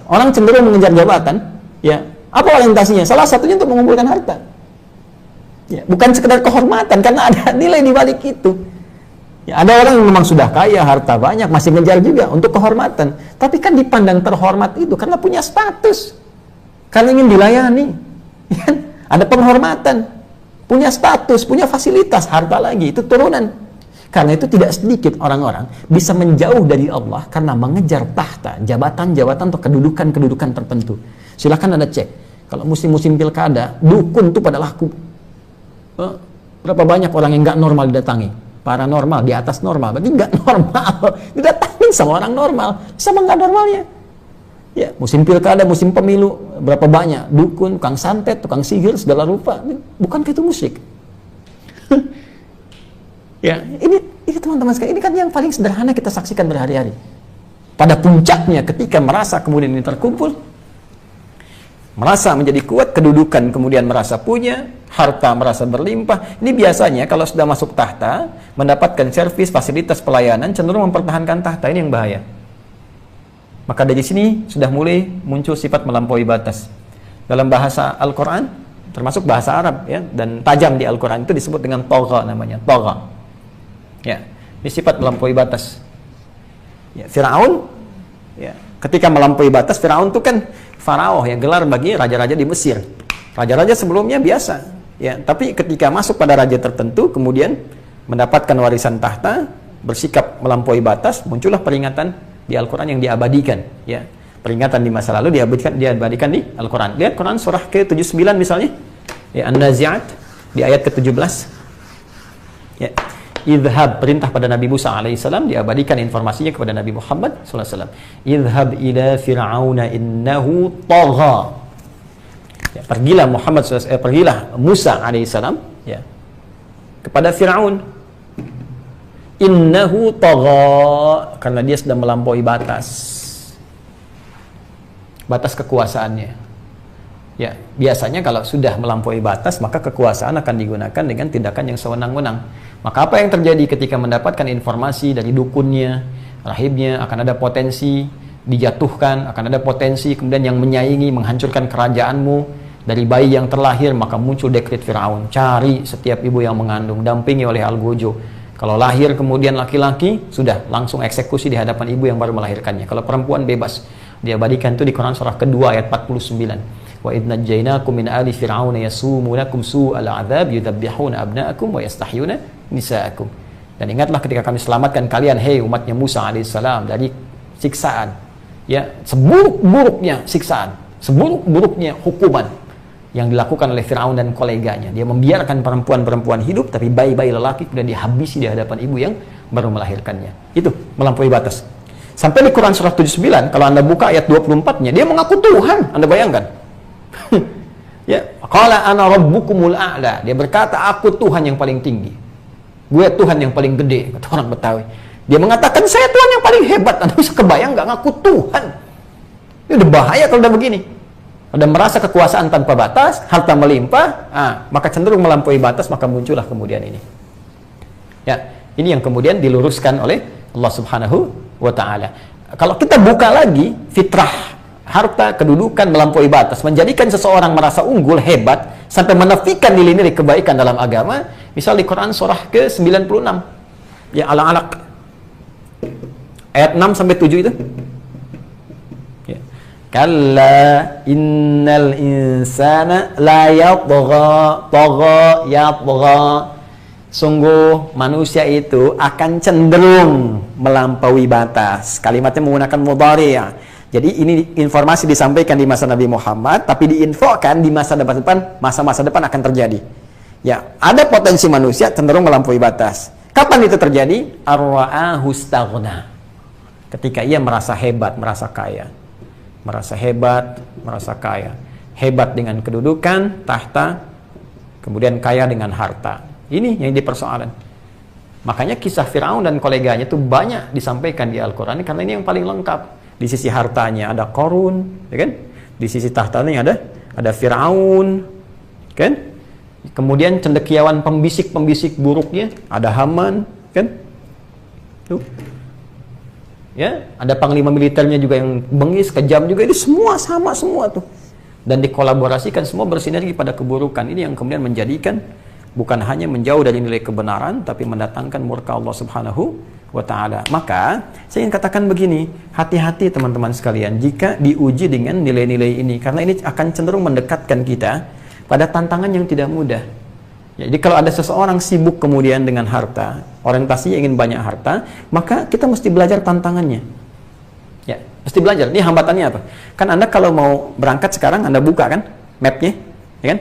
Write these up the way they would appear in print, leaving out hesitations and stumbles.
Orang cenderung mengejar jabatan, ya. Apa orientasinya? Salah satunya untuk mengumpulkan harta. Ya, bukan sekedar kehormatan, karena ada nilai di balik itu. Ya, ada orang yang memang sudah kaya, harta banyak, masih ngejar juga untuk kehormatan. Tapi kan dipandang terhormat itu karena punya status, karena ingin dilayani. Ya, ada penghormatan, punya status, punya fasilitas, harta lagi, itu turunan. Karena itu tidak sedikit orang-orang bisa menjauh dari Allah karena mengejar tahta, jabatan-jabatan atau kedudukan-kedudukan tertentu. Silahkan Anda cek, kalau musim-musim pilkada, dukun itu pada laku. Berapa banyak orang yang nggak normal didatangi? Paranormal, di atas normal, berarti nggak normal. Didatangin sama orang normal, sama nggak normalnya. Ya, musim pilkada, musim pemilu, berapa banyak dukun, tukang santet, tukang sihir, segala rupa. Bukankah itu musyrik? Ya, ini teman-teman sekalian, ini kan yang paling sederhana kita saksikan berhari-hari. Pada puncaknya ketika merasa kemudian ini terkumpul, merasa menjadi kuat, kedudukan kemudian merasa punya, harta merasa berlimpah. Ini biasanya kalau sudah masuk tahta, mendapatkan servis, fasilitas pelayanan, cenderung mempertahankan tahta. Ini yang bahaya. Maka dari sini sudah mulai muncul sifat melampaui batas. Dalam bahasa Al-Quran, termasuk bahasa Arab, ya, dan tajam di Al-Quran itu disebut dengan togha namanya, togha. Ya, ini sifat melampaui batas. Ya, Firaun, ya, ketika melampaui batas, Firaun itu kan Farao, ya, gelar bagi raja-raja di Mesir. Raja-raja sebelumnya biasa, ya, tapi ketika masuk pada raja tertentu, kemudian mendapatkan warisan tahta, bersikap melampaui batas, muncullah peringatan di Al-Quran yang diabadikan, ya. Peringatan di masa lalu diabadikan di Al-Quran. Lihat Quran surah ke-79 misalnya, ya, An-Nazi'at di ayat ke-17. Ya. Idhab, perintah pada Nabi Musa alaihissalam, diabadikan informasinya kepada Nabi Muhammad sallallahu alaihi wasallam. Idhab ila fir'auna innahu tagha. Ya, pergilah pergilah Musa alaihissalam, ya, kepada Fir'aun. Innahu tagha, karena dia sudah melampaui batas kekuasaannya. Ya, biasanya kalau sudah melampaui batas, maka kekuasaan akan digunakan dengan tindakan yang sewenang-wenang. Maka apa yang terjadi ketika mendapatkan informasi dari dukunnya, rahibnya, akan ada potensi dijatuhkan, akan ada potensi kemudian yang menyaingi, menghancurkan kerajaanmu dari bayi yang terlahir, maka muncul dekret Firaun, cari setiap ibu yang mengandung, dampingi oleh algojo. Kalau lahir kemudian laki-laki, sudah langsung eksekusi di hadapan ibu yang baru melahirkannya. Kalau perempuan bebas. Diabadikan itu di Quran surah kedua ayat 49. Wa idh najjaynakum min ali fir'auna yasumunakum su'al 'adzab yudzabbihuna abna'akum wa yastahyuna nisa'akum. Dan ingatlah ketika kami selamatkan kalian, hei umatnya Musa alaihissalam, dari siksaan, ya, seburuk-buruknya siksaan, seburuk-buruknya hukuman yang dilakukan oleh Firaun dan koleganya. Dia membiarkan perempuan-perempuan hidup, tapi bayi-bayi lelaki kemudian dihabisi di hadapan ibu yang baru melahirkannya. Itu melampaui batas. Sampai di Quran surah 79, kalau Anda buka ayat 24-nya, dia mengaku Tuhan. Anda bayangkan. Ya, qala ana rabbukumul a'la. Dia berkata, aku Tuhan yang paling tinggi. Gue Tuhan yang paling gede, kata orang Betawi. Dia mengatakan, saya Tuhan yang paling hebat. Anda bisa kebayang nggak ngaku Tuhan? Ini udah bahaya kalau udah begini. Ada merasa kekuasaan tanpa batas, harta melimpah, maka cenderung melampaui batas, maka muncullah kemudian ini. Ya, ini yang kemudian diluruskan oleh Allah Subhanahu wa ta'ala. Kalau kita buka lagi fitrah, harta, kedudukan melampaui batas, menjadikan seseorang merasa unggul, hebat, sampai menafikan nilai-nilai kebaikan dalam agama. Misal di Quran surah ke-96, ya, Al-Alaq ayat 6 sampai 7 itu. Ya. Kalla innal insana la yatgha yatgha. Sungguh manusia itu akan cenderung melampaui batas. Kalimatnya menggunakan mudhari', ya. Jadi ini informasi disampaikan di masa Nabi Muhammad, tapi diinfokan di masa depan, masa-masa depan akan terjadi. Ya, ada potensi manusia cenderung melampaui batas. Kapan itu terjadi? Ar-ra'ahu istaghna. Ketika ia merasa hebat, merasa kaya. Merasa hebat, merasa kaya. Hebat dengan kedudukan, tahta, kemudian kaya dengan harta. Ini yang dipersoalan. Makanya kisah Firaun dan koleganya itu banyak disampaikan di Al-Quran, karena ini yang paling lengkap. Di sisi hartanya ada Qarun, ya kan? Di sisi tahtanya ada Firaun, kan? Kemudian cendekiawan pembisik-pembisik buruknya ada Haman, kan? Tuh. Ya, ada panglima militernya juga yang bengis, kejam juga. Ini semua sama semua tuh. Dan dikolaborasikan semua bersinergi pada keburukan. Ini yang kemudian menjadikan bukan hanya menjauh dari nilai kebenaran, tapi mendatangkan murka Allah Subhanahu wa ta'ala. Maka saya ingin katakan begini, hati-hati teman-teman sekalian jika diuji dengan nilai-nilai ini, karena ini akan cenderung mendekatkan kita pada tantangan yang tidak mudah. Ya, jadi kalau ada seseorang sibuk kemudian dengan harta, orientasinya ingin banyak harta, maka kita mesti belajar tantangannya. Ya, mesti belajar. Ini hambatannya apa? Kan Anda kalau mau berangkat sekarang, Anda buka kan mapnya, ya kan?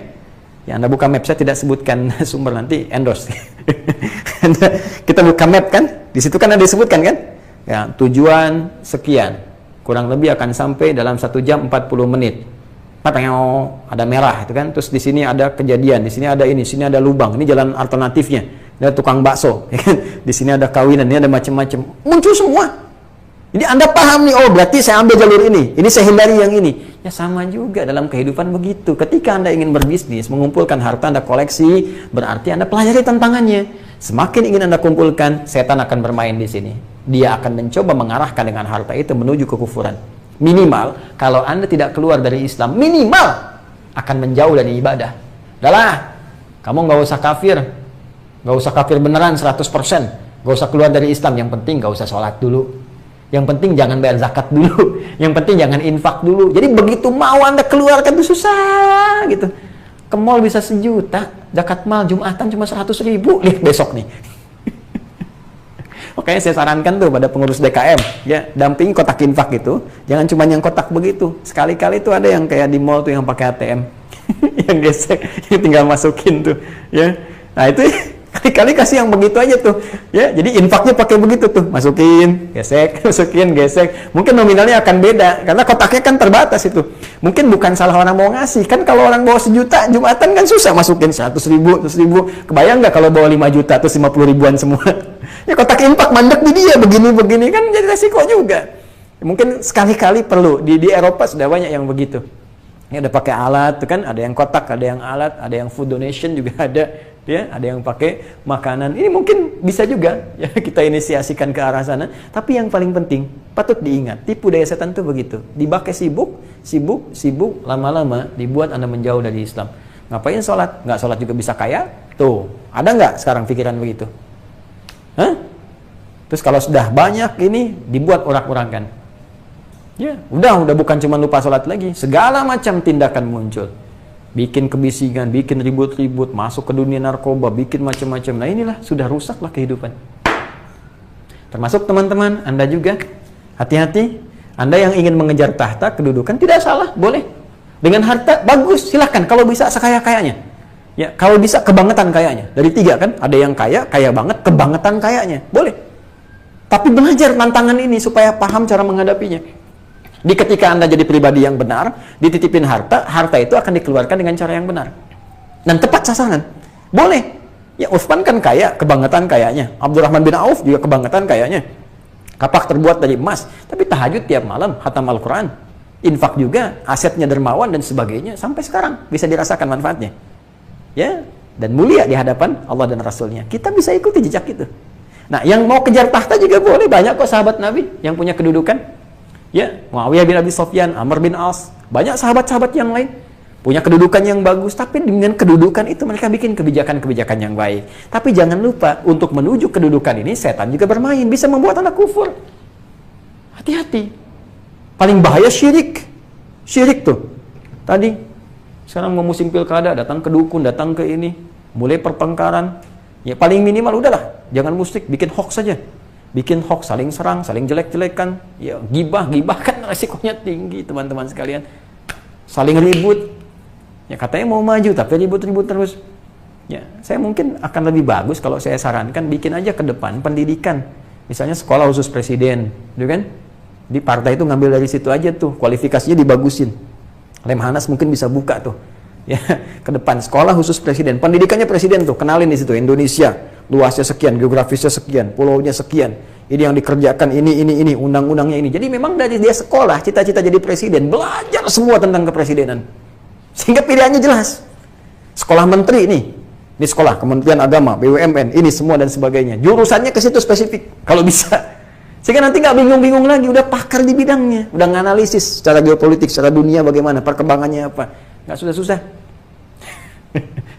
Ya, Anda buka map, saya tidak sebutkan sumber, nanti endorse. Kita buka map kan, di situ kan ada disebutkan kan, ya, tujuan sekian, kurang lebih akan sampai dalam 1 jam 40 menit. Ada merah itu kan, terus di sini ada kejadian, di sini ada ini, sini ada lubang, ini jalan alternatifnya, ada tukang bakso, ya kan? Di sini ada kawinan, ini ada macam-macam, muncul semua. Jadi Anda paham nih, oh berarti saya ambil jalur ini saya hindari yang ini. Ya sama juga dalam kehidupan begitu. Ketika Anda ingin berbisnis, mengumpulkan harta, Anda koleksi, berarti Anda pelajari tantangannya. Semakin ingin Anda kumpulkan, setan akan bermain di sini. Dia akan mencoba mengarahkan dengan harta itu menuju kekufuran. Minimal, kalau Anda tidak keluar dari Islam, minimal akan menjauh dari ibadah. Udahlah, kamu nggak usah kafir. Nggak usah kafir beneran 100%. Nggak usah keluar dari Islam. Yang penting nggak usah sholat dulu. Yang penting jangan bayar zakat dulu. Yang penting jangan infak dulu. Jadi begitu mau Anda keluarkan itu susah gitu. Ke mall bisa 1 juta. Zakat mal Jumatan cuma 100.000. Lihat besok nih. Makanya saya sarankan tuh pada pengurus DKM, ya, dampingi kotak infak itu, jangan cuma yang kotak begitu. Sekali-kali tuh ada yang kayak di mall tuh yang pakai ATM, yang gesek, yang tinggal masukin tuh, ya. Nah itu kali-kali kasih yang begitu aja tuh, ya. Jadi infaknya pakai begitu tuh, masukin, gesek, masukin, gesek. Mungkin nominalnya akan beda, karena kotaknya kan terbatas itu. Mungkin bukan salah orang mau ngasih, kan kalau orang bawa 1 juta Jumatan kan susah masukin 100.000, 100.000. Kebayang nggak kalau bawa 5 juta terus 50 ribuan semua? Ya kotak infak mandek di dia begini-begini kan jadi resiko juga. Mungkin sekali-kali perlu di Eropa sudah banyak yang begitu. Ya udah pakai alat tuh kan, ada yang kotak, ada yang alat, ada yang food donation juga ada, ya, ada yang pakai makanan. Ini mungkin bisa juga ya kita inisiasikan ke arah sana. Tapi yang paling penting patut diingat, tipu daya setan tuh begitu. Dipakai sibuk, lama-lama dibuat Anda menjauh dari Islam. Ngapain sholat? Nggak sholat juga bisa kaya? Tuh, ada nggak sekarang pikiran begitu? Hah? Terus kalau sudah banyak ini dibuat urak-urakan. Ya, udah bukan cuma lupa sholat lagi, segala macam tindakan muncul. Bikin kebisingan, bikin ribut-ribut, masuk ke dunia narkoba, bikin macam-macam. Nah inilah sudah rusaklah kehidupan. Termasuk teman-teman, Anda juga hati-hati. Anda yang ingin mengejar tahta, kedudukan, tidak salah, boleh. Dengan harta bagus, silahkan kalau bisa sekaya-kayanya. Ya, kalau bisa kebangetan kayanya. Dari 3 kan, ada yang kaya banget, kebangetan kayanya. Boleh. Tapi belajar tantangan ini supaya paham cara menghadapinya. Di ketika Anda jadi pribadi yang benar, dititipin harta itu akan dikeluarkan dengan cara yang benar. Dan tepat sasaran. Boleh. Ya, Utsman kan kaya, kebangetan kayanya. Abdurrahman bin Auf juga kebangetan kayanya. Kapak terbuat dari emas, tapi tahajud tiap malam, khatam Al-Quran. Infak juga, asetnya dermawan dan sebagainya. Sampai sekarang bisa dirasakan manfaatnya. Ya, dan mulia di hadapan Allah dan Rasulnya. Kita bisa ikuti jejak itu. Nah, yang mau kejar tahta juga boleh. Banyak kok sahabat Nabi yang punya kedudukan. Ya, Muawiyah bin Abi Sufyan, Amr bin As, banyak sahabat-sahabat yang lain punya kedudukan yang bagus. Tapi dengan kedudukan itu mereka bikin kebijakan-kebijakan yang baik. Tapi jangan lupa, untuk menuju kedudukan ini setan juga bermain, bisa membuat Anda kufur. Hati-hati. Paling bahaya syirik. Syirik tuh. Tadi sekarang mau musim pilkada, datang ke dukun, datang ke ini, mulai pertengkaran. Ya paling minimal udahlah, jangan musyrik, bikin hoax saja. Bikin hoax, saling serang, saling jelek-jelekan. Ya gibah kan resikonya tinggi, teman-teman sekalian. Saling ribut. Ya katanya mau maju, tapi ribut-ribut terus. Ya, saya mungkin akan lebih bagus kalau saya sarankan bikin aja ke depan pendidikan. Misalnya sekolah khusus presiden, gitu kan? Di partai itu ngambil dari situ aja tuh, kualifikasinya dibagusin. Lemhanas mungkin bisa buka tuh, ya, ke depan sekolah khusus presiden, pendidikannya presiden tuh, kenalin di situ Indonesia, luasnya sekian, geografisnya sekian, pulaunya sekian, ini yang dikerjakan ini, undang-undangnya ini. Jadi memang dari dia sekolah, cita-cita jadi presiden, belajar semua tentang kepresidenan, sehingga pilihannya jelas. Sekolah menteri ini sekolah Kementerian Agama, BUMN, ini semua dan sebagainya, jurusannya ke situ spesifik, kalau bisa. Sehingga nanti nggak bingung-bingung lagi, udah pakar di bidangnya, udah nganalisis secara geopolitik, secara dunia bagaimana, perkembangannya apa. Nggak susah-susah.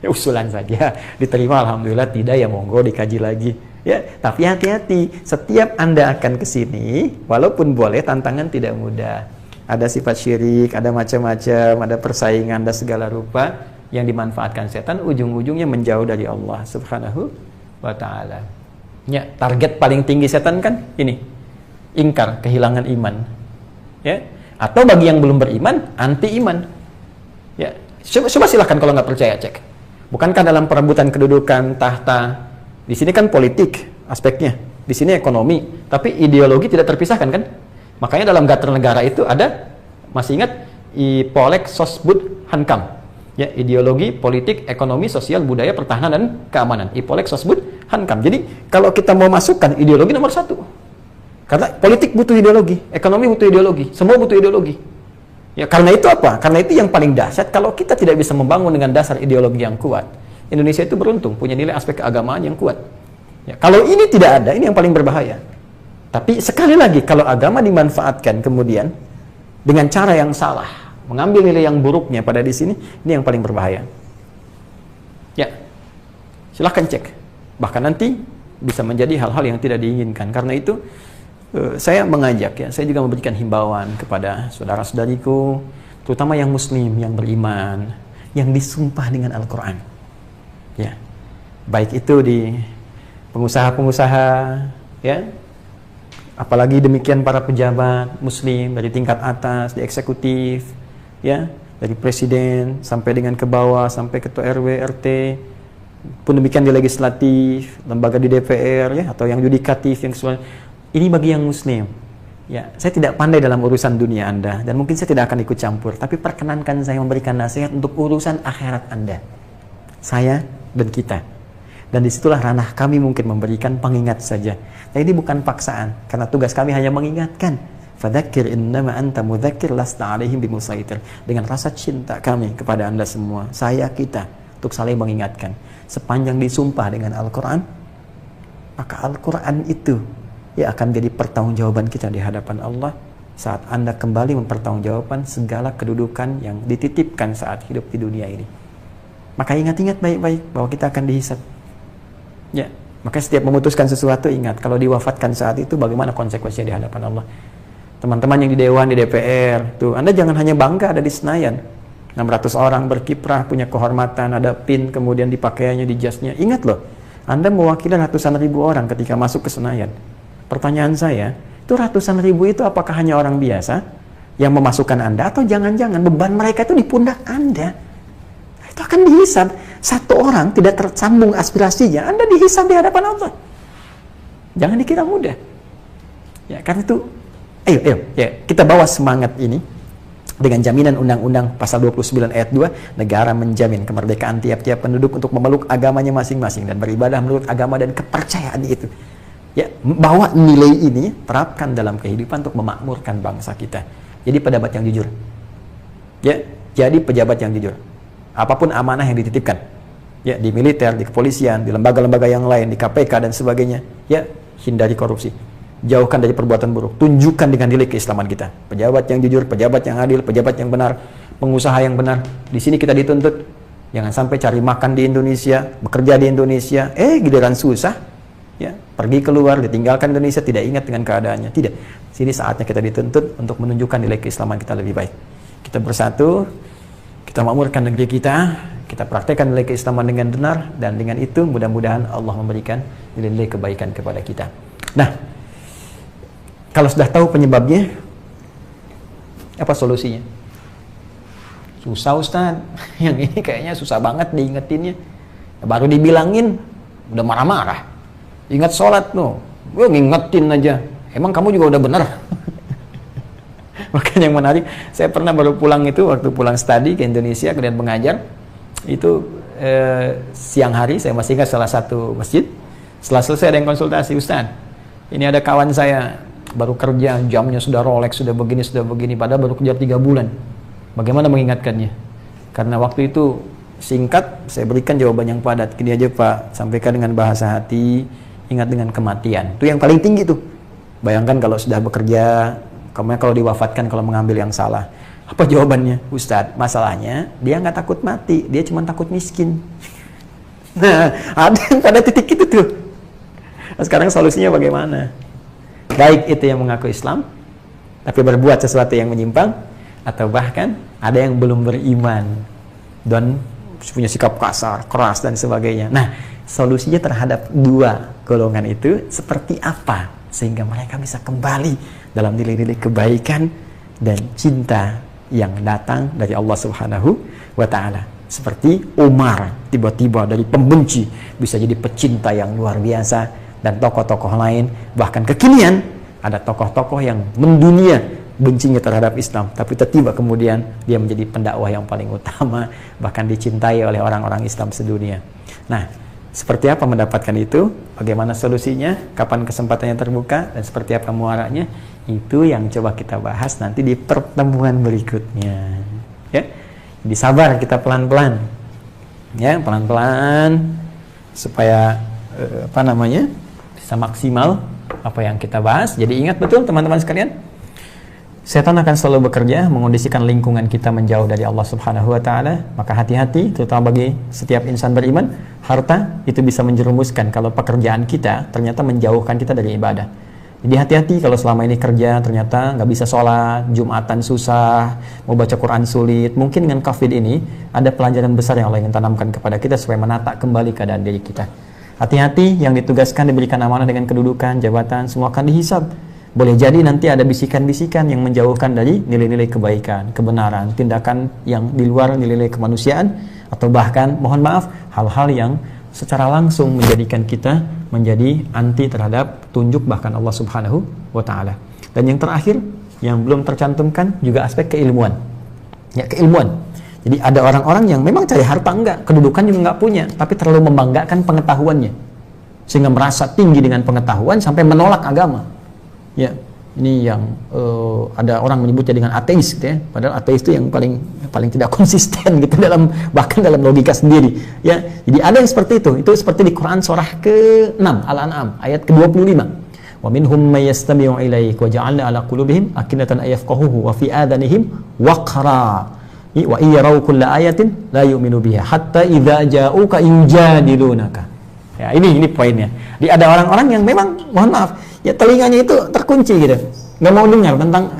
Ya usulan saja, diterima alhamdulillah, tidak ya monggo dikaji lagi. Ya, tapi hati-hati, setiap Anda akan ke sini, walaupun boleh tantangan tidak mudah. Ada sifat syirik, ada macam-macam, ada persaingan, ada segala rupa yang dimanfaatkan setan, ujung-ujungnya menjauh dari Allah Subhanahu wa ta'ala. Ya, target paling tinggi setan kan ini, ingkar, kehilangan iman. Ya, atau bagi yang belum beriman, anti iman. Ya, coba silahkan kalau nggak percaya cek. Bukankah dalam perebutan kedudukan tahta, di sini kan politik aspeknya, di sini ekonomi, tapi ideologi tidak terpisahkan kan? Makanya dalam Gator Negara itu ada, masih ingat, Ipolek Sosbud Hankam. Ya, ideologi, politik, ekonomi, sosial, budaya, pertahanan, dan keamanan. Ipolek Sosbud Hankam. Jadi, kalau kita mau masukkan ideologi nomor 1. Karena politik butuh ideologi, ekonomi butuh ideologi, semua butuh ideologi. Ya, karena itu apa? Karena itu yang paling dahsyat, kalau kita tidak bisa membangun dengan dasar ideologi yang kuat, Indonesia itu beruntung, punya nilai aspek keagamaan yang kuat. Ya, kalau ini tidak ada, ini yang paling berbahaya. Tapi sekali lagi, kalau agama dimanfaatkan kemudian dengan cara yang salah, mengambil nilai yang buruknya pada di sini, ini yang paling berbahaya. Ya, silahkan cek. Bahkan nanti bisa menjadi hal-hal yang tidak diinginkan. Karena itu saya mengajak, ya, saya juga memberikan himbauan kepada saudara-saudariku, terutama yang Muslim, yang beriman, yang disumpah dengan Al-Quran. Ya, baik itu di pengusaha-pengusaha, ya. Apalagi demikian para pejabat Muslim dari tingkat atas, di eksekutif, ya, dari presiden sampai dengan ke bawah, sampai ketua RW, RT, pun demikian di legislatif, lembaga di DPR, ya, atau yang yudikatif, yang sesuai. Ini bagi yang Muslim. Ya, saya tidak pandai dalam urusan dunia Anda, dan mungkin saya tidak akan ikut campur, tapi perkenankan saya memberikan nasihat untuk urusan akhirat Anda. Saya dan kita. Dan disitulah ranah kami mungkin memberikan pengingat saja. Nah, ini bukan paksaan, karena tugas kami hanya mengingatkan. Fadzakir innama anta mudzakir lasta alaihim bimusaitir. Dengan rasa cinta kami kepada Anda semua, saya, kita, untuk saling mengingatkan. Sepanjang disumpah dengan Al-Quran, maka Al-Quran itu ya akan jadi pertanggungjawaban kita di hadapan Allah saat Anda kembali mempertanggungjawabkan segala kedudukan yang dititipkan saat hidup di dunia ini. Maka ingat-ingat baik-baik bahwa kita akan dihisab. Ya, maka setiap memutuskan sesuatu ingat, kalau diwafatkan saat itu bagaimana konsekuensinya di hadapan Allah. Teman-teman yang di Dewan, di DPR, tuh Anda jangan hanya bangga ada di Senayan. 600 orang berkiprah, punya kehormatan, ada pin kemudian dipakaiannya di jasnya. Ingat loh, Anda mewakili ratusan ribu orang ketika masuk ke Senayan. Pertanyaan saya, itu ratusan ribu itu apakah hanya orang biasa yang memasukkan Anda, atau jangan-jangan beban mereka itu di pundak Anda? Itu akan dihisab. Satu orang tidak tersambung aspirasinya, Anda dihisab di hadapan Allah. Jangan dikira mudah. Ya, karena itu, ayo, ya, kita bawa semangat ini dengan jaminan Undang-Undang Pasal 29 Ayat 2, negara menjamin kemerdekaan tiap-tiap penduduk untuk memeluk agamanya masing-masing dan beribadah menurut agama dan kepercayaan itu. Ya, bawa nilai ini, terapkan dalam kehidupan untuk memakmurkan bangsa kita. Jadi pejabat yang jujur. Ya, jadi pejabat yang jujur. Apapun amanah yang dititipkan, ya, di militer, di kepolisian, di lembaga-lembaga yang lain, di KPK dan sebagainya, ya, hindari korupsi, jauhkan dari perbuatan buruk, tunjukkan dengan nilai keislaman kita. Pejabat yang jujur, pejabat yang adil, pejabat yang benar, pengusaha yang benar. Di sini kita dituntut, jangan sampai cari makan di Indonesia, bekerja di Indonesia, giliran susah, ya, pergi keluar, ditinggalkan Indonesia, tidak ingat dengan keadaannya. Tidak. Sini saatnya kita dituntut untuk menunjukkan nilai keislaman kita lebih baik. Kita bersatu, kita makmurkan negeri kita praktekkan nilai keislaman dengan benar, dan dengan itu mudah-mudahan Allah memberikan nilai-nilai kebaikan kepada kita. Nah, kalau sudah tahu penyebabnya, apa solusinya? Susah, Ustaz. Yang ini kayaknya susah banget diingetinnya. Baru dibilangin, udah marah-marah. Ingat sholat tuh, gue ngingetin aja. Emang kamu juga udah bener? Makanya yang menarik, saya pernah baru pulang itu, waktu pulang studi ke Indonesia, kemudian mengajar, itu siang hari, saya masih ingat salah satu masjid, setelah selesai ada yang konsultasi, Ustaz, ini ada kawan saya, baru kerja, jamnya sudah Rolex, sudah begini, padahal baru kerja 3 bulan. Bagaimana mengingatkannya? Karena waktu itu singkat, saya berikan jawaban yang padat. Gini aja Pak, sampaikan dengan bahasa hati, ingat dengan kematian. Itu yang paling tinggi tuh. Bayangkan kalau sudah bekerja, kemudian kalau diwafatkan, kalau mengambil yang salah. Apa jawabannya? Ustadz, masalahnya dia nggak takut mati, dia cuma takut miskin. Nah, ada yang pada titik itu tuh. Nah, sekarang solusinya bagaimana? Baik itu yang mengaku Islam, tapi berbuat sesuatu yang menyimpang, atau bahkan ada yang belum beriman dan punya sikap kasar, keras, dan sebagainya. Nah, solusinya terhadap dua golongan itu seperti apa? Sehingga mereka bisa kembali dalam nilai-nilai kebaikan dan cinta yang datang dari Allah Subhanahu wa Ta'ala. Seperti Umar, tiba-tiba dari pembenci bisa jadi pecinta yang luar biasa, dan tokoh-tokoh lain, bahkan kekinian ada tokoh-tokoh yang mendunia bencinya terhadap Islam, tapi tiba-tiba kemudian dia menjadi pendakwah yang paling utama, bahkan dicintai oleh orang-orang Islam sedunia. Nah, seperti apa mendapatkan itu? Bagaimana solusinya? Kapan kesempatannya terbuka? Dan seperti apa muaranya? Itu yang coba kita bahas nanti di pertemuan berikutnya. Ya, jadi sabar, kita pelan-pelan. Ya, pelan-pelan supaya bisa maksimal apa yang kita bahas. Jadi ingat betul teman-teman sekalian, setan akan selalu bekerja mengondisikan lingkungan kita menjauh dari Allah Subhanahu wa Ta'ala. Maka hati-hati, terutama bagi setiap insan beriman, harta itu bisa menjerumuskan kalau pekerjaan kita ternyata menjauhkan kita dari ibadah. Jadi hati-hati kalau selama ini kerja ternyata nggak bisa sholat, Jumatan susah, mau baca Quran sulit. Mungkin dengan COVID ini ada pelajaran besar yang Allah ingin tanamkan kepada kita supaya menata kembali keadaan diri kita. Hati-hati, yang ditugaskan diberikan amanah dengan kedudukan, jabatan, semua akan dihisab. Boleh jadi nanti ada bisikan-bisikan yang menjauhkan dari nilai-nilai kebaikan, kebenaran, tindakan yang di luar nilai-nilai kemanusiaan, atau bahkan, mohon maaf, hal-hal yang secara langsung menjadikan kita menjadi anti terhadap tunjuk bahkan Allah Subhanahu wa Ta'ala. Dan yang terakhir, yang belum tercantumkan juga aspek keilmuan. Ya, keilmuan. Jadi ada orang-orang yang memang cari harta enggak, kedudukan juga enggak punya, tapi terlalu membanggakan pengetahuannya, sehingga merasa tinggi dengan pengetahuan sampai menolak agama. Ya, ini yang ada orang menyebutnya dengan ateis gitu ya. Padahal ateis itu yang paling tidak konsisten gitu dalam bahkan dalam logika sendiri. Ya, jadi ada yang seperti itu. Itu seperti di Quran surah ke-6 Al-An'am ayat ke-25. Wa minhum may yastami'u ilaik wa ja'alna 'ala qulubihim akinatan ayafqahuhu wa fi adanihim waqra wa iyaraw kulla ayatin la yu'minu biha hatta idza ja'uka yujadilunaka. Ya, ini poinnya. Jadi ada orang-orang yang memang, mohon maaf, ya telinganya itu terkunci gitu, nggak mau dengar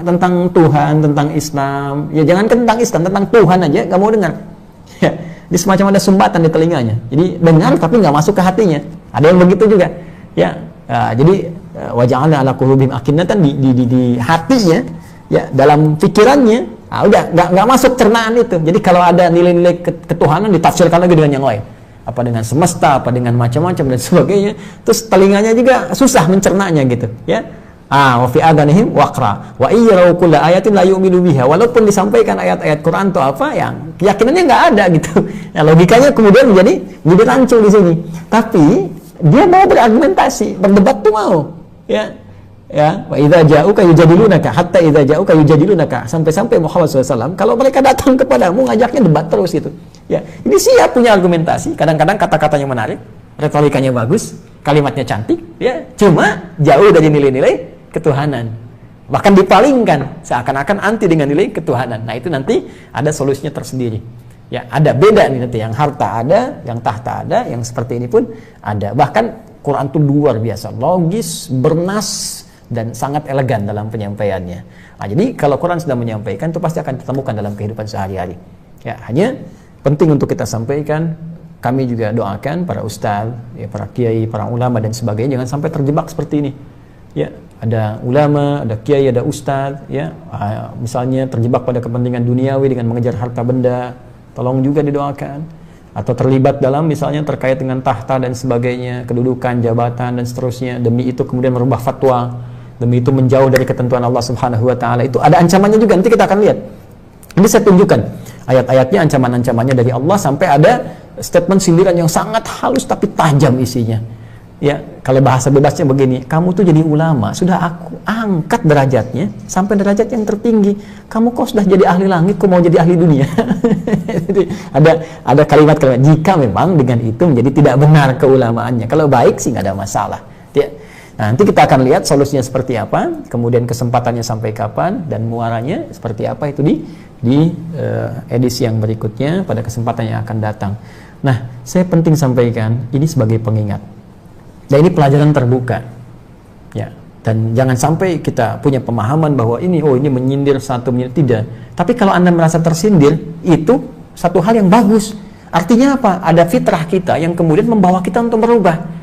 tentang Tuhan, tentang Islam. Ya jangan tentang Islam, tentang Tuhan aja nggak mau dengar. Ya, ini semacam ada sumbatan di telinganya. Jadi dengar tapi nggak masuk ke hatinya. Ada yang begitu juga. Ya, jadi waja'alna 'ala qulubihim akinnatan di hatinya, ya dalam pikirannya, udah nggak masuk cernaan itu. Jadi kalau ada nilai-nilai ketuhanan ditafsirkan lagi dengan yang lain. Apa dengan semesta, apa dengan macam-macam dan sebagainya. Terus telinganya juga susah mencernanya gitu, ya. Wa fi adanihim waqra wa iyyaru kulla ayatin la yu'minu biha. Walaupun disampaikan ayat-ayat Quran atau apa yang keyakinannya nggak ada gitu. Ya, logikanya kemudian menjadi rancu di sini. Tapi dia mau berargumentasi, berdebat tuh mau. Ya. Ya, wa idza ja'uka yujadilunaka hatta idza ja'uka yujadilunaka, sampai-sampai Muhammad SAW kalau mereka datang kepadamu ngajaknya debat terus gitu. Ya, ini siap punya argumentasi, kadang-kadang kata-katanya menarik, retorikanya bagus, kalimatnya cantik, ya, cuma jauh dari nilai-nilai ketuhanan. Bahkan dipalingkan seakan-akan anti dengan nilai ketuhanan. Nah, itu nanti ada solusinya tersendiri. Ya, ada beda nih nanti, yang harta ada, yang tahta ada, yang seperti ini pun ada. Bahkan Quran itu luar biasa, logis, bernas, dan sangat elegan dalam penyampaiannya. Nah, jadi kalau Quran sudah menyampaikan itu pasti akan ditemukan dalam kehidupan sehari-hari. Ya, hanya penting untuk kita sampaikan. Kami juga doakan para ustaz, ya, para kiai, para ulama dan sebagainya jangan sampai terjebak seperti ini. Ya, ada ulama, ada kiai, ada ustaz, ya, misalnya terjebak pada kepentingan duniawi dengan mengejar harta benda, tolong juga didoakan. Atau terlibat dalam misalnya terkait dengan tahta dan sebagainya, kedudukan, jabatan dan seterusnya, demi itu kemudian merubah fatwa, demi itu menjauh dari ketentuan Allah Subhanahu wa Ta'ala. Itu ada ancamannya juga, nanti kita akan lihat. Ini saya tunjukkan ayat-ayatnya, ancaman-ancamannya dari Allah, sampai ada statement sindiran yang sangat halus tapi tajam isinya. Ya, kalau bahasa bebasnya begini, kamu tuh jadi ulama, sudah aku angkat derajatnya sampai derajat yang tertinggi. Kamu kok sudah jadi ahli langit, kok mau jadi ahli dunia? Jadi ada kalimat-kalimat, jika memang dengan itu menjadi tidak benar keulamaannya. Kalau baik sih nggak ada masalah. Ya, Nah, nanti kita akan lihat solusinya seperti apa, kemudian kesempatannya sampai kapan, dan muaranya seperti apa itu di edisi yang berikutnya pada kesempatan yang akan datang. Nah, saya penting sampaikan ini sebagai pengingat. Dan ini pelajaran terbuka. Ya, dan jangan sampai kita punya pemahaman bahwa ini menyindir satu menit, tidak. Tapi kalau Anda merasa tersindir, itu satu hal yang bagus. Artinya apa? Ada fitrah kita yang kemudian membawa kita untuk berubah.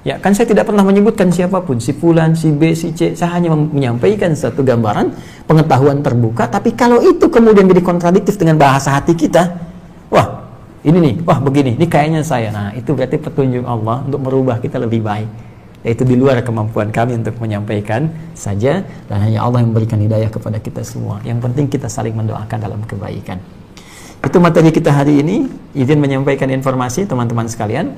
Ya, kan saya tidak pernah menyebutkan siapapun, si fulan, si B, si C. Saya hanya menyampaikan satu gambaran pengetahuan terbuka. Tapi kalau itu kemudian jadi kontradiktif dengan bahasa hati kita, wah ini nih, wah begini, ini kayaknya saya. Nah, itu berarti petunjuk Allah untuk merubah kita lebih baik. Yaitu di luar kemampuan kami untuk menyampaikan saja, dan hanya Allah yang memberikan hidayah kepada kita semua. Yang penting kita saling mendoakan dalam kebaikan. Itu materi kita hari ini. Izin menyampaikan informasi teman-teman sekalian.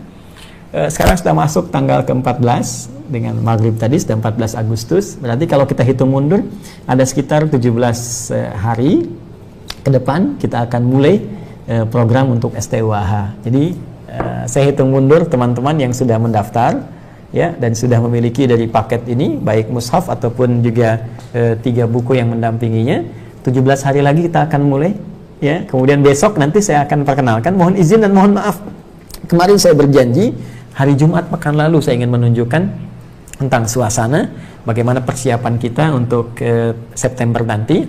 Sekarang sudah masuk tanggal ke-14 dengan maghrib tadi, sudah 14 Agustus. Berarti kalau kita hitung mundur, ada sekitar 17 hari ke depan kita akan mulai program untuk STUAH. Jadi saya hitung mundur teman-teman yang sudah mendaftar, ya, dan sudah memiliki dari paket ini, baik mushaf ataupun juga 3 buku yang mendampinginya. 17 hari lagi kita akan mulai, ya. Kemudian besok nanti saya akan perkenalkan. Mohon izin dan mohon maaf, kemarin saya berjanji hari Jumat pekan lalu saya ingin menunjukkan tentang suasana bagaimana persiapan kita untuk September nanti,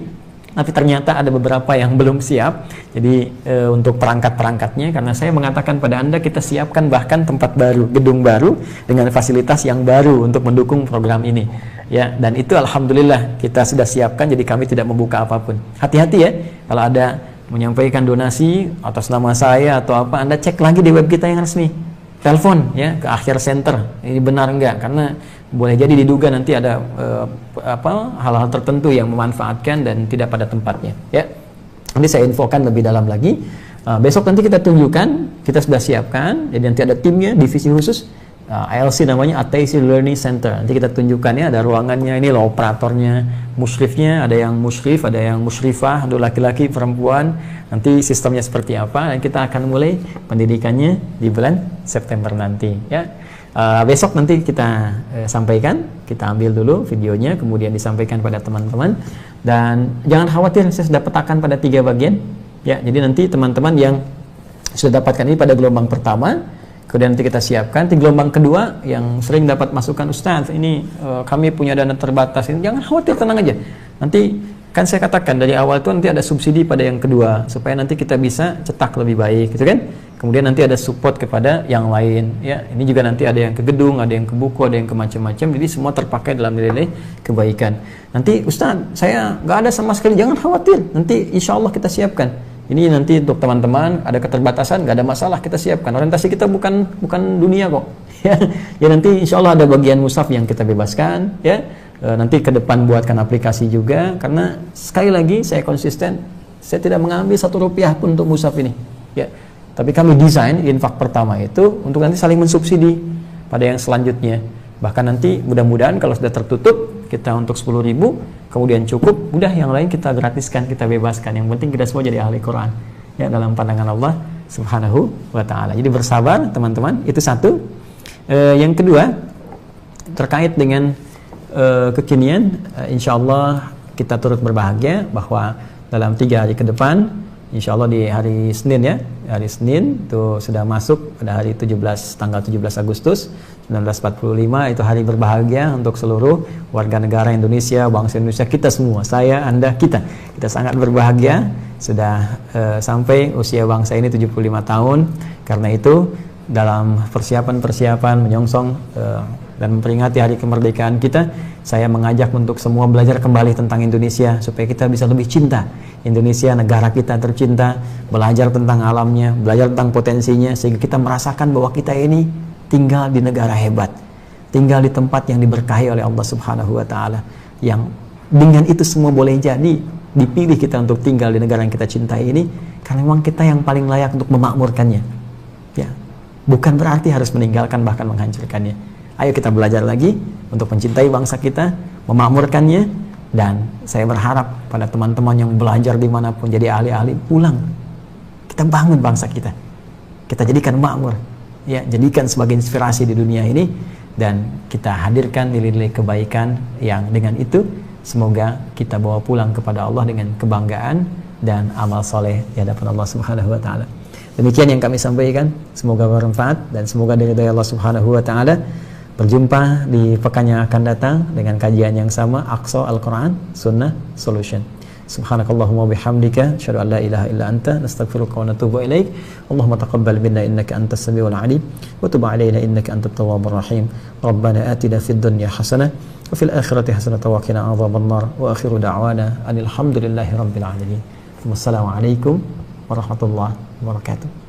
tapi ternyata ada beberapa yang belum siap. Jadi untuk perangkat-perangkatnya, karena saya mengatakan pada Anda kita siapkan bahkan tempat baru, gedung baru dengan fasilitas yang baru untuk mendukung program ini, ya. Dan itu alhamdulillah kita sudah siapkan, jadi kami tidak membuka apapun. Hati-hati ya, kalau ada menyampaikan donasi atas nama saya atau apa, Anda cek lagi di web kita yang resmi. Telepon ya ke akhir center, ini benar enggak, karena boleh jadi diduga nanti ada hal-hal tertentu yang memanfaatkan dan tidak pada tempatnya, ya. Nanti saya infokan lebih dalam lagi. Besok nanti kita tunjukkan, kita sudah siapkan, jadi nanti ada timnya, divisi khusus, ALC namanya, Attention Learning Center. Nanti kita tunjukkan ya, ada ruangannya, ini loh operatornya, musyrifnya, ada yang musyrif, ada yang musyrifah, untuk laki-laki, perempuan. Nanti sistemnya seperti apa, dan kita akan mulai pendidikannya di bulan September nanti, ya. Besok nanti kita sampaikan, kita ambil dulu videonya, kemudian disampaikan pada teman-teman. Dan jangan khawatir, saya sudah petakan pada 3 bagian, ya. Jadi nanti teman-teman yang sudah dapatkan ini pada gelombang pertama, kemudian nanti kita siapkan di gelombang kedua yang sering dapat masukan, Ustaz ini kami punya dana terbatas, ini jangan khawatir, tenang aja. Nanti kan saya katakan dari awal itu nanti ada subsidi pada yang kedua supaya nanti kita bisa cetak lebih baik, gitu kan. Kemudian nanti ada support kepada yang lain, ya. Ini juga nanti ada yang ke gedung, ada yang ke buku, ada yang ke macam-macam. Jadi semua terpakai dalam nilai kebaikan. Nanti Ustaz saya nggak ada sama sekali, jangan khawatir. Nanti insya Allah kita siapkan. Ini nanti untuk teman-teman ada keterbatasan, nggak ada masalah, kita siapkan. Orientasi kita bukan dunia kok, ya. Ya nanti insya Allah ada bagian mushaf yang kita bebaskan, ya. Nanti ke depan buatkan aplikasi juga, karena sekali lagi saya konsisten, saya tidak mengambil 1 rupiah pun untuk mushaf ini, ya. Tapi kami desain infak pertama itu untuk nanti saling mensubsidi pada yang selanjutnya. Bahkan nanti mudah-mudahan kalau sudah tertutup kita untuk 10.000, kemudian cukup, udah yang lain kita gratiskan, kita bebaskan. Yang penting kita semua jadi ahli Quran, ya, dalam pandangan Allah Subhanahu wa Ta'ala. Jadi bersabar teman-teman, itu satu. Yang kedua terkait dengan kekinian, insya Allah kita turut berbahagia bahwa dalam 3 hari ke depan, insya Allah di hari Senin, ya, hari Senin itu sudah masuk pada hari tanggal 17 Agustus 1945, itu hari berbahagia untuk seluruh warga negara Indonesia, bangsa Indonesia, kita semua, saya, Anda, kita sangat berbahagia sudah sampai usia bangsa ini 75 tahun. Karena itu dalam persiapan menyongsong dan memperingati hari kemerdekaan kita, saya mengajak untuk semua belajar kembali tentang Indonesia supaya kita bisa lebih cinta Indonesia, negara kita tercinta, belajar tentang alamnya, belajar tentang potensinya, sehingga kita merasakan bahwa kita ini tinggal di negara hebat, tinggal di tempat yang diberkahi oleh Allah Subhanahu wa Ta'ala, yang dengan itu semua boleh jadi dipilih kita untuk tinggal di negara yang kita cintai ini karena memang kita yang paling layak untuk memakmurkannya, ya. Bukan berarti harus meninggalkan bahkan menghancurkannya. Ayo kita belajar lagi untuk mencintai bangsa kita, memakmurkannya. Dan saya berharap pada teman-teman yang belajar dimanapun jadi ahli-ahli, pulang kita bangun bangsa kita, kita jadikan makmur, ya, jadikan sebagai inspirasi di dunia ini. dan kita hadirkan nilai-nilai kebaikan yang dengan itu semoga kita bawa pulang kepada Allah dengan kebanggaan dan amal soleh di hadapan Allah Subhanahu wa taala. Demikian yang kami sampaikan, semoga bermanfaat dan semoga dari Allah Subhanahu wa taala. Berjumpa di pekan yang akan datang dengan kajian yang sama, Aqsa Al-Quran Sunnah Solution. Subhanakallahumma bihamdika asyhadu an la ilaha illa anta nastaghfiruka wa natubu ilaik. Allahumma taqabbal minna innaka antas samiul alim wa tub alaina innaka antat tawwabur rahim. Rabbana atina fid dunya hasanah wa fil akhirati hasanah wa qina adzabannar. Wa akhiru da'wana alhamdulillahi rabbil alamin. Wassalamualaikum warahmatullahi wabarakatuh.